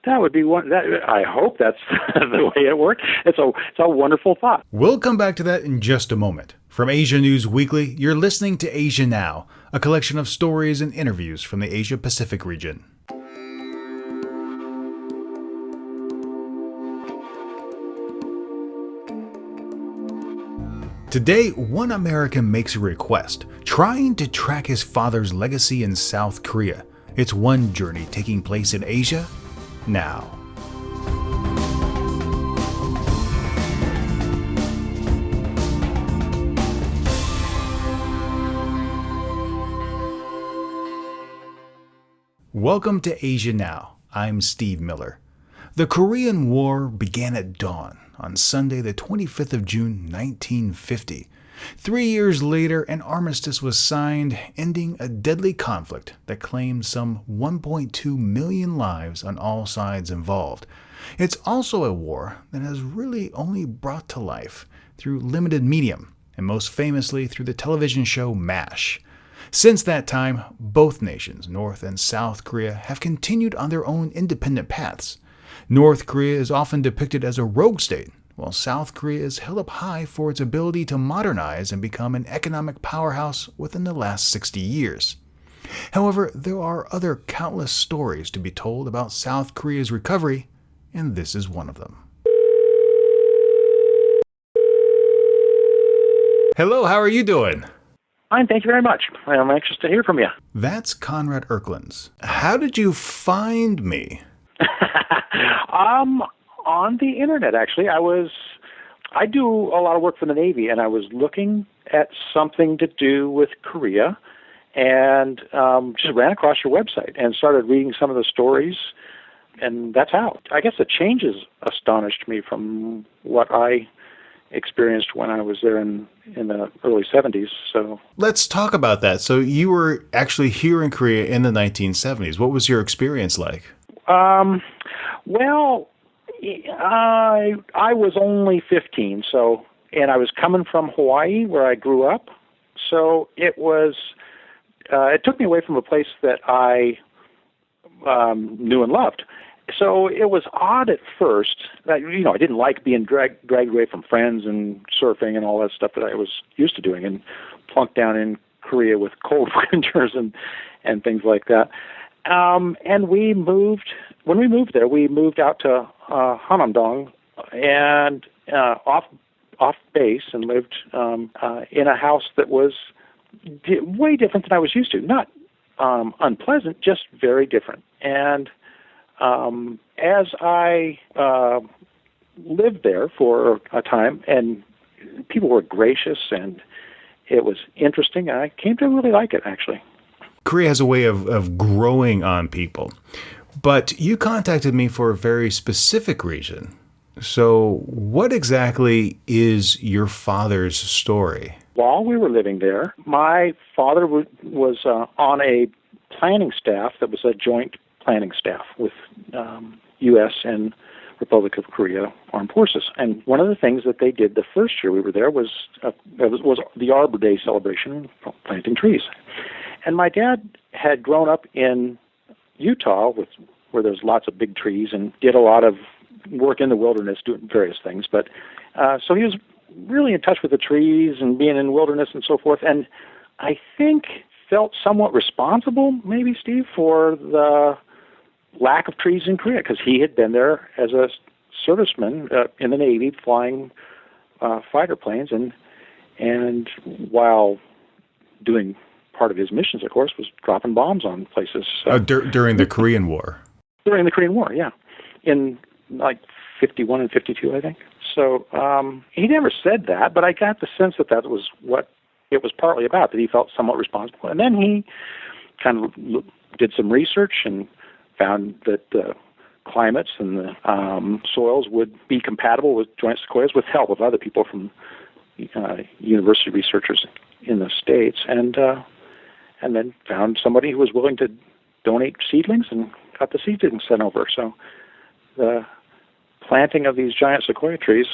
That would be one. I hope that's the way it worked. It's a wonderful thought. We'll come back to that in just a moment. From Asia News Weekly, you're listening to Asia Now, a collection of stories and interviews from the Asia Pacific region. Today, one American makes a request, trying to track his father's legacy in South Korea. It's one journey taking place in Asia now. Welcome to Asia Now. I'm Steve Miller. The Korean War began at dawn on Sunday, the 25th of June, 1950. 3 years later, an armistice was signed, ending a deadly conflict that claimed some 1.2 million lives on all sides involved. It's also a war that has really only brought to life through limited medium, and most famously through the television show MASH. Since that time, both nations, North and South Korea, have continued on their own independent paths. North Korea is often depicted as a rogue state, while South Korea is held up high for its ability to modernize and become an economic powerhouse within the last 60 years. However, there are other countless stories to be told about South Korea's recovery, and this is one of them. Hello, how are you doing? Fine, thank you very much. I'm anxious to hear from you. That's Conrad Oaklands. How did you find me? On the internet, actually. I do a lot of work for the Navy, and I was looking at something to do with Korea, and just ran across your website and started reading some of the stories, and that's how. I guess the changes astonished me from what I experienced when I was there in the early 70s. So let's talk about that. So you were actually here in Korea in the 1970s. What was your experience like? Well, I was only 15, and I was coming from Hawaii, where I grew up. So it took me away from a place that I knew and loved. So it was odd at first. I didn't like being dragged away from friends and surfing and all that stuff that I was used to doing, and plunked down in Korea with cold winters and things like that. And when we moved there, we moved out to Hanamdong and off base, and lived in a house that was way different than I was used to. Not unpleasant, just very different. And as I lived there for a time, and people were gracious, and it was interesting, and I came to really like it, actually. Korea has a way of growing on people. But you contacted me for a very specific reason. So what exactly is your father's story? While we were living there, my father was on a planning staff that was a joint planning staff with U.S. and Republic of Korea Armed Forces. And one of the things that they did the first year we were there was the Arbor Day celebration, planting trees. And my dad had grown up in Utah, where there's lots of big trees, and did a lot of work in the wilderness doing various things. But so he was really in touch with the trees and being in the wilderness and so forth. And I think felt somewhat responsible, maybe, Steve, for the lack of trees in Korea, because he had been there as a serviceman in the Navy, flying fighter planes, and while doing part of his missions, of course, was dropping bombs on places. During the Korean War. During the Korean War, yeah, in like 51 and 52, I think. So he never said that, but I got the sense that was what it was partly about, that he felt somewhat responsible. And then he kind of did some research and found that the climates and the soils would be compatible with joint sequoias, with help of other people from university researchers in the States, and then found somebody who was willing to donate seedlings and got the seedlings sent over. So the planting of these giant sequoia trees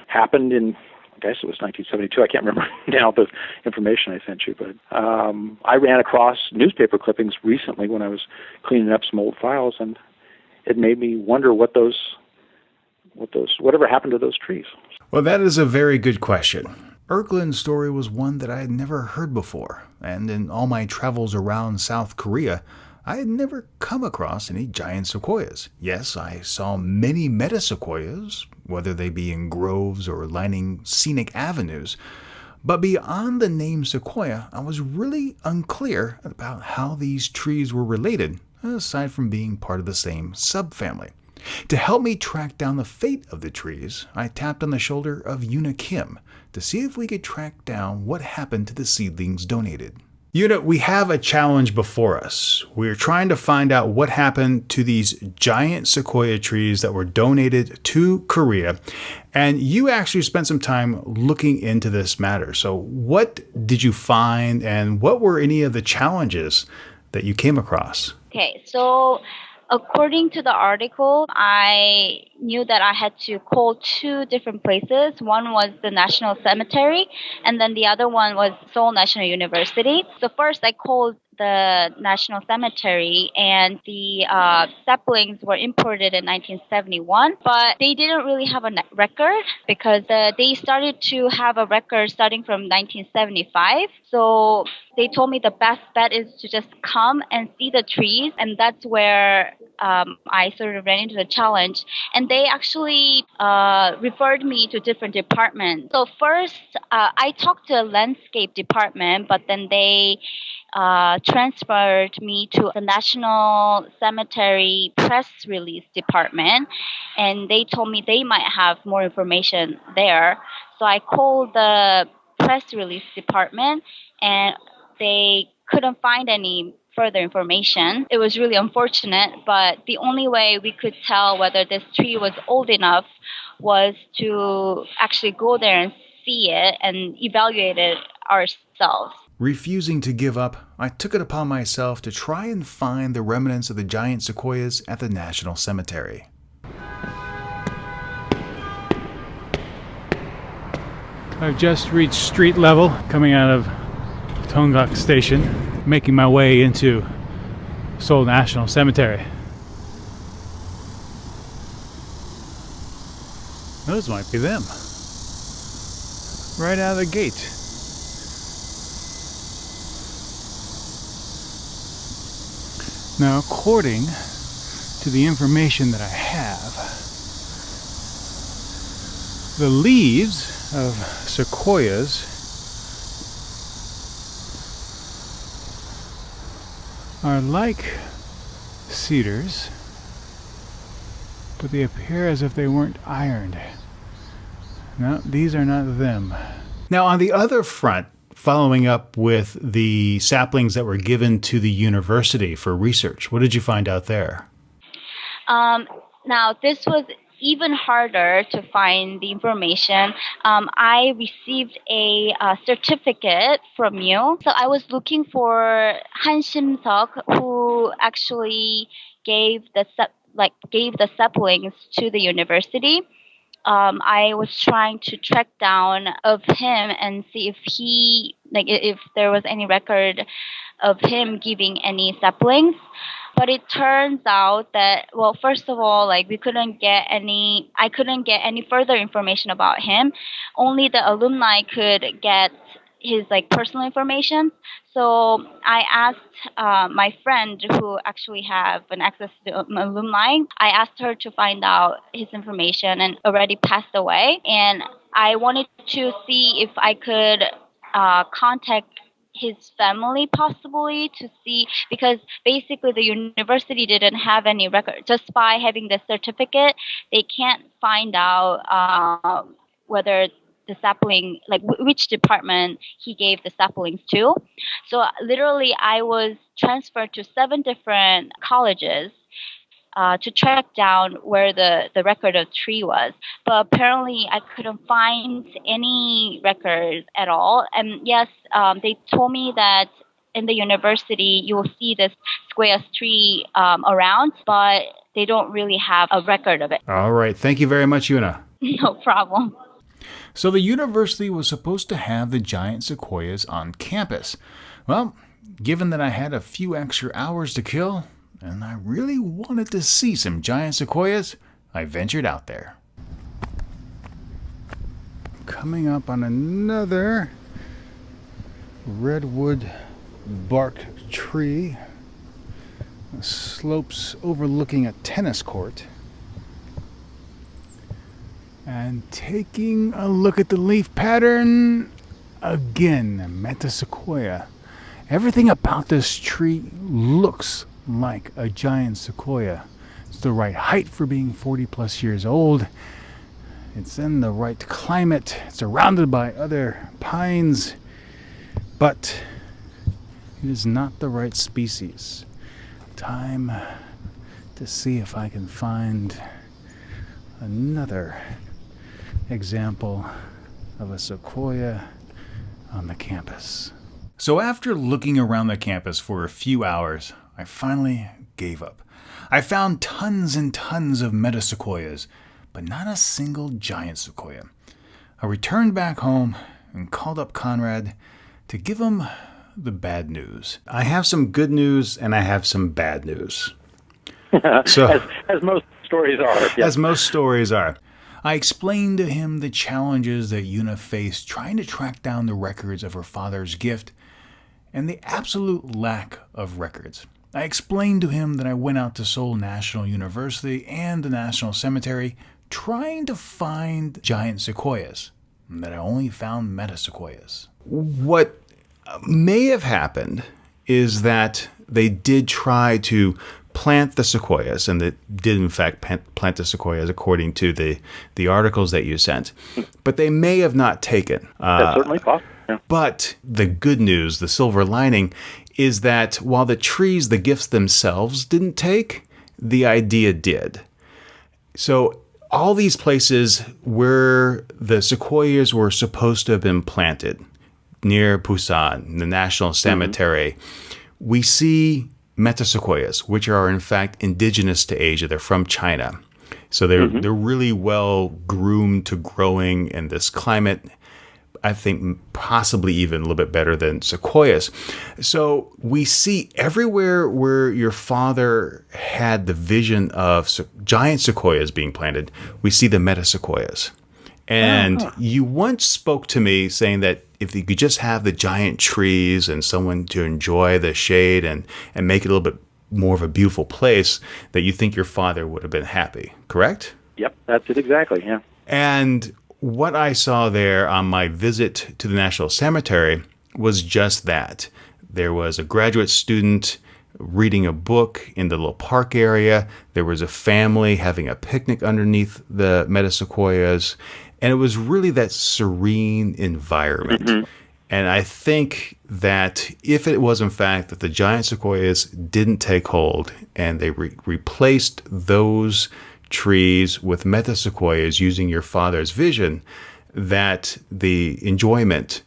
happened in, I guess it was 1972. I can't remember now the information I sent you, but I ran across newspaper clippings recently when I was cleaning up some old files, and it made me wonder whatever happened to those trees. Well, that is a very good question. Kirkland Story was one that I had never heard before, and in all my travels around South Korea, I had never come across any giant sequoias. Yes, I saw many metasequoias, whether they be in groves or lining scenic avenues, but beyond the name sequoia, I was really unclear about how these trees were related, aside from being part of the same subfamily. To help me track down the fate of the trees, I tapped on the shoulder of Yuna Kim to see if we could track down what happened to the seedlings donated. Yuna, we have a challenge before us. We're trying to find out what happened to these giant sequoia trees that were donated to Korea. And you actually spent some time looking into this matter. So what did you find, and what were any of the challenges that you came across? Okay, so according to the article, I knew that I had to call two different places. One was the National Cemetery, and then the other one was Seoul National University. So first I called the National Cemetery, and the saplings were imported in 1971, but they didn't really have a record because they started to have a record starting from 1975. So they told me the best bet is to just come and see the trees, and that's where I sort of ran into the challenge. And they actually referred me to different departments. So first, I talked to a landscape department, but then they transferred me to the National Cemetery press release department, and they told me they might have more information there. So I called the press release department, and they couldn't find any further information. It was really unfortunate, but the only way we could tell whether this tree was old enough was to actually go there and see it and evaluate it ourselves. Refusing to give up, I took it upon myself to try and find the remnants of the giant sequoias at the National Cemetery. I've just reached street level, coming out of Tonggak Station, making my way into Seoul National Cemetery. Those might be them. Right out of the gate. Now, according to the information that I have, the leaves of sequoias are like cedars, but they appear as if they weren't ironed. No, these are not them. Now, on the other front, following up with the saplings that were given to the university for research, what did you find out there? Now, this was even harder to find the information. I received a certificate from you. So I was looking for Han Shim-seok, who actually gave the saplings to the university. I was trying to track down of him and see if there was any record of him giving any saplings. But it turns out that, well, first of all, I couldn't get any further information about him. Only the alumni could get his personal information. So I asked my friend who actually have an access to alumni. I asked her to find out his information, and already passed away. And I wanted to see if I could contact his family possibly to see, because basically the university didn't have any record. Just by having the certificate, they can't find out whether the sapling, which department he gave the saplings to. So literally I was transferred to 7 different colleges to track down where the record of tree was. But apparently I couldn't find any records at all. And yes, they told me that in the university you will see this Sequoias tree around, but they don't really have a record of it. All right. Thank you very much, Yuna. No problem. So the university was supposed to have the giant sequoias on campus. Well, given that I had a few extra hours to kill, and I really wanted to see some giant sequoias, I ventured out there. Coming up on another redwood bark tree, slopes overlooking a tennis court, and taking a look at the leaf pattern, again, metasequoia. Everything about this tree looks like a giant sequoia. It's the right height for being 40 plus years old. It's in the right climate. It's surrounded by other pines, but it is not the right species. Time to see if I can find another example of a sequoia on the campus. So after looking around the campus for a few hours, I finally gave up. I found tons and tons of metasequoias, but not a single giant sequoia. I returned back home and called up Conrad to give him the bad news. I have some good news and I have some bad news. So, as most stories are. Yeah. As most stories are. I explained to him the challenges that Una faced trying to track down the records of her father's gift and the absolute lack of records. I explained to him that I went out to Seoul National University and the National Cemetery trying to find giant sequoias, and that I only found metasequoias. What may have happened is that they did try to plant the sequoias, and they did in fact plant the sequoias according to the articles that you sent, but they may have not taken. That's certainly possible. Yeah. But the good news, the silver lining, is that while the trees, the gifts themselves didn't take, the idea did. So all these places where the sequoias were supposed to have been planted, near Busan, the National Cemetery, we see metasequoias, which are in fact indigenous to Asia. They're from China. So they're really well groomed to growing in this climate. I think possibly even a little bit better than sequoias. So we see everywhere where your father had the vision of giant sequoias being planted, we see the metasequoias. And you once spoke to me saying that if you could just have the giant trees and someone to enjoy the shade and make it a little bit more of a beautiful place, that you think your father would have been happy, correct? Yep, that's it exactly, yeah. And what I saw there on my visit to the National Cemetery was just that. There was a graduate student reading a book in the little park area. There was a family having a picnic underneath the metasequoias. And it was really that serene environment. And I think that if it was in fact that the giant sequoias didn't take hold and they replaced those trees with metasequoias using your father's vision, that the enjoyment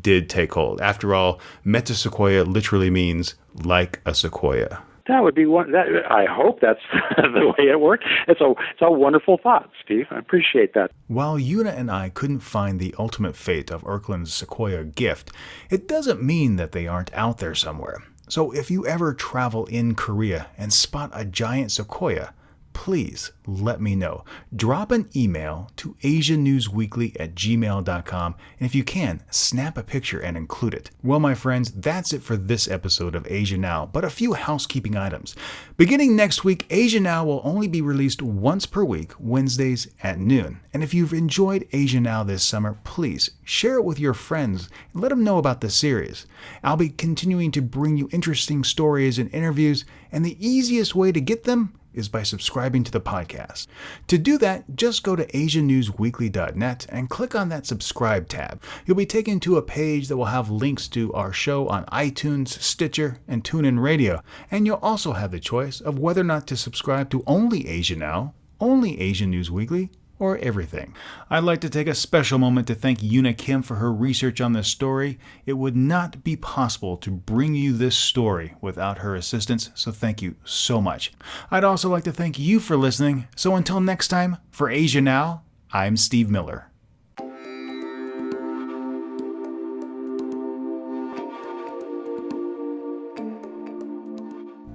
did take hold. After all, metasequoia literally means like a sequoia. That would be one. I hope that's the way it worked. It's a wonderful thought, Steve. I appreciate that. While Una and I couldn't find the ultimate fate of Oakland's sequoia gift, it doesn't mean that they aren't out there somewhere. So if you ever travel in Korea and spot a giant sequoia, please let me know. Drop an email to asiannewsweekly@gmail.com, and if you can, snap a picture and include it. Well, my friends, that's it for this episode of Asia Now, but a few housekeeping items. Beginning next week, Asia Now will only be released once per week, Wednesdays at noon. And if you've enjoyed Asia Now this summer, please share it with your friends and let them know about the series. I'll be continuing to bring you interesting stories and interviews, and the easiest way to get them is by subscribing to the podcast. To do that, just go to asiannewsweekly.net and click on that subscribe tab. You'll be taken to a page that will have links to our show on iTunes, Stitcher, and TuneIn Radio. And you'll also have the choice of whether or not to subscribe to only Asia Now, only Asia News Weekly, or everything. I'd like to take a special moment to thank Una Kim for her research on this story. It would not be possible to bring you this story without her assistance, so thank you so much. I'd also like to thank you for listening. So until next time, for Asia Now, I'm Steve Miller.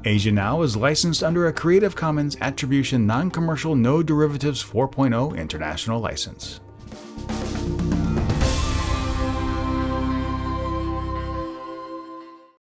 Asia Now is licensed under a Creative Commons Attribution Non-Commercial No Derivatives 4.0 International License.